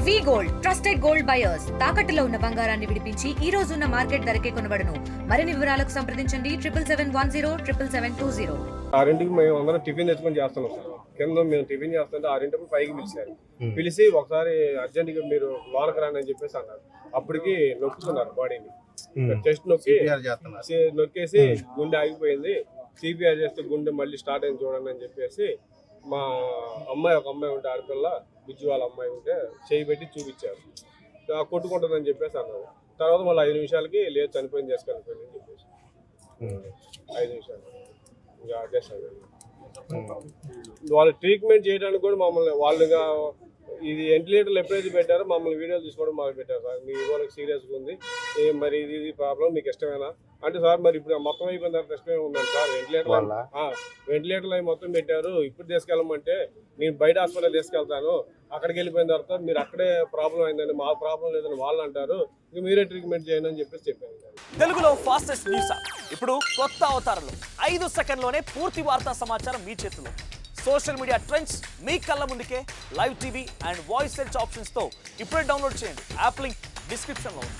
వి gold trusted gold buyers తాకట్టులో ఉన్న బంగారాన్ని విడిపించి ఈ రోజు ఉన్న మార్కెట్ ధరకే కొనబడును. మరిన్ని వివరాలకు సంప్రదించండి 7771077720. 6ంటికి మేము అందరం టిఫిన్ తెచ్చుకొని చేస్తున్నాం సార్. కింద మేము టిఫిన్ చేస్తుంటే 6ంటికి పైకి పిలిచారు. పిలిచి ఒకసారి అర్జెంట్గా మీరు లోనకి రండి అని చెప్పేసి అన్నారు. అప్పటికి నొక్కుతున్నారు బాడీని, చెస్ట్ నొక్కేసి గుండె ఆగిపోయింది. సిపిఆర్ చేస్తే గుండె మళ్ళీ స్టార్ట్ అయింది చూడండి అని చెప్పేసి మా ఒక అమ్మాయి ఉంటే ఆడపిల్ల బుజ్జి వాళ్ళ అమ్మాయి ఉంటే చేయి పెట్టి చూపించారు. కొట్టుకుంటుందని చెప్పేసి అన్నారు. తర్వాత మళ్ళీ 5 నిమిషాలకి లేదు చనిపోయింది చేసుకెళ్ళిపోయింది అని చెప్పేసి 5 నిమిషాలు ఇంకా అడ్జస్ట్ అయ్యారు. వాళ్ళు ట్రీట్మెంట్ చేయడానికి కూడా మమ్మల్ని వాళ్ళుగా ఇది వెంటిలేటర్లు ఎప్పుడైతే పెట్టారో మమ్మల్ని వీడియోలు తీసుకోవడం మొదలు పెట్టారు. సార్ మీ వాళ్ళకి సీరియస్గా ఉంది, మరి ఇది ప్రాబ్లం మీకు ఇష్టమేనా అంటే, సార్ మరి ఇప్పుడు మొత్తం అయిపోయిన తర్వాత ఇష్టమే ఉందండి సార్. వెంటిలేటర్లు అవి మొత్తం పెట్టారు, ఇప్పుడు తీసుకెళ్ళమంటే నేను బయట హాస్పిటల్ తీసుకెళ్తాను, అక్కడికి వెళ్ళిపోయిన తర్వాత మీరు అక్కడే ప్రాబ్లం అయిందని మా ప్రాబ్లం లేదని వాళ్ళు అంటారు, ఇంక మీరే ట్రీట్మెంట్ చేయండి అని చెప్పేసి చెప్పాను. తెలుగులో ఫాస్టెస్ట్ న్యూస్ ఇప్పుడు కొత్త అవతారంలో 5 సెకండ్లోనే పూర్తి వార్తా సమాచారం మీ చేతిలో. సోషల్ మీడియా ట్రెండ్స్ మీ కళ్ళ ముందుకే live TV and voice search ఆప్షన్స్తో ఇప్పుడే డౌన్లోడ్ చేయండి. యాప్ లింక్ డిస్క్రిప్షన్లో ఉంది.